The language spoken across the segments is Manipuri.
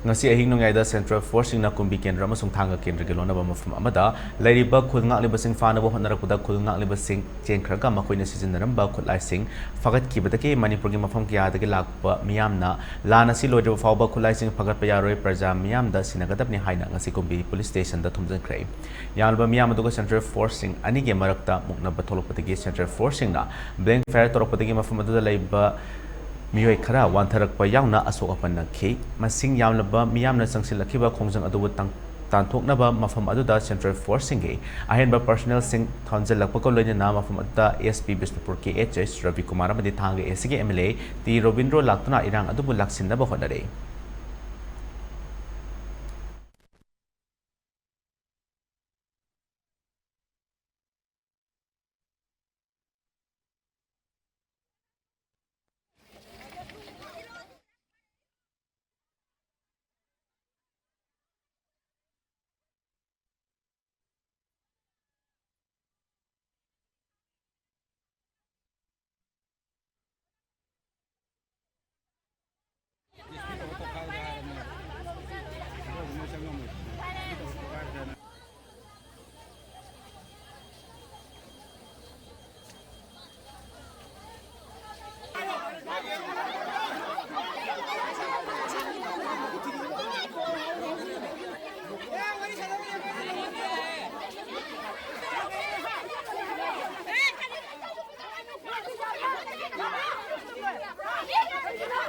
ngasi ahing nungaida Central Forcing na kumbi kendra amasung thanga kendra ke lonaba mafum amada lairiba khulngak libasing fanaba honnarakуда khulngak libasing chenkhraga makoina sizinaramba khulaising fagat kibadake Manipur gi mafam kya dage lakpa miyamna lana si lojaba fawba khulaising fagat payaroi praja miyamda sinagadapni haina ngasi kumbi police station da thumjan krai yanba miyam aduga Central Forcing ani ge marakta mukna batholopatagi Central Forcing na blank fair toropatagi mafam aduda laiba मियोय खरा वांथरकपा यावना असोकपन नखि मसिंग यामलबा मियामना संगसिलखिबा खोंजंग अदुबु तांथोकनबा मफम अदुदा सेंट्रल फोर्सिंग गे अहेनबा पर्सनल सिंग थॉन्जलकपको लोइना मफम अदुदा एसपी बिष्णुपुर के एचएस रवि कुमार अमदि थांगे एसगे एमएलए टी रविंद्रो लाक्तुना इरांग अदुबु लक्सिनबा होनरे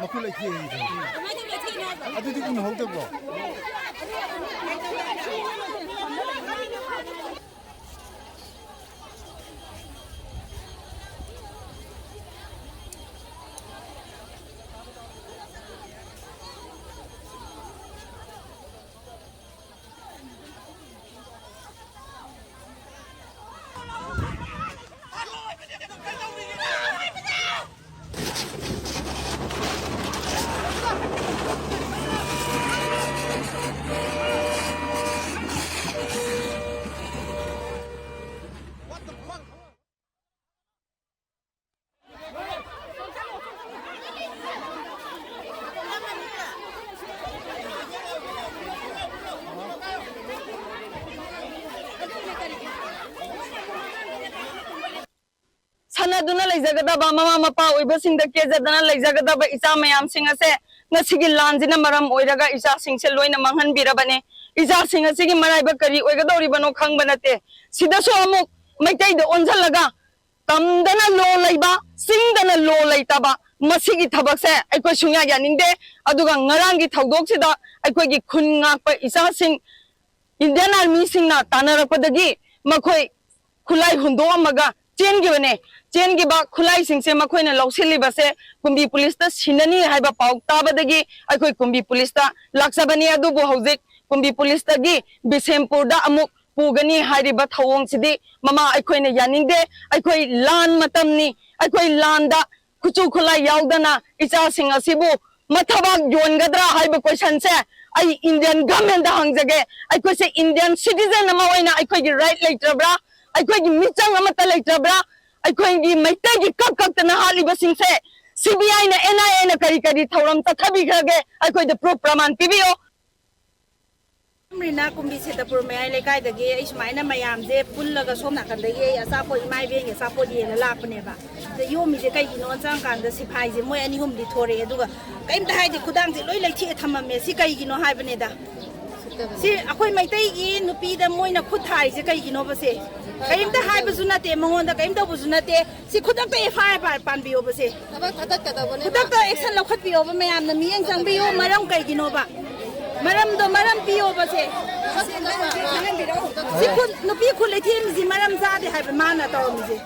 Makul lagi ni. Ada di mana hotel bro? Sanaduna laizagadaba mama mapa oibasingda kezadana laizagadaba isa mayam singase ngasigi lanjina maram oiraga isa singse loina manghan birabane isa singasigi maraiba kari oigadori bano khangbanate sidaso amuk maitai de onjalaga tamdana lo laiba singdana lo laitaba masigi thabakse aikoi sunya yaningde aduga ngarangi thaudok sida aikoi gi khun ngakpa isa sing Indian Army singna tanarapadagi makhoi khulai hundo amaga chen gibane chen giba khulai singse makhoi na loksili base kumbi police ta sinani haiba pauk tabadagi aikoi kumbi police ta laksabani adu bo hojik kumbi police ta gi Bisempur da amuk pugani hariba thawong sidi mama aikoi na yaningde aikoi lan matamni aikoi landa kuchu khulai yaudana icha singa sibu mathabak yongadra haiba question se ai Indian government da hangjage aikoi se Indian citizen ama oina aikoi gi right leitrabra aikoi gi michang amata leitrabra aikoi gi maitai gi kak tana hali basing se CBI na NIA na kari kari thauram ta thabi khage aikoi the proof praman pibio Rina kumbi Setapur mai lekai dagi ai sumaina mayam je pullaga somna kan dagi asapo imai beng asapo di na lakne ba de yomi je kai ginon chang kan da siphai je moi ani hum di thore aduga kaim ta hai di khudang je loi lai thi thamame si kai gino hai bane da si akoi mai tai gi nupi da moi na khud thai je kai gino ba se kaim ta hai bu zuna te mangon da kaim ta bu zuna te si khudak ta FIR pan bi ba se khudak ta action lau khat bi ba mayam na miyang chang bi yo maram kai gino ba Maram do maram piyo ba se si kun no pi khule thim ji maram za de hai ba mana to mi je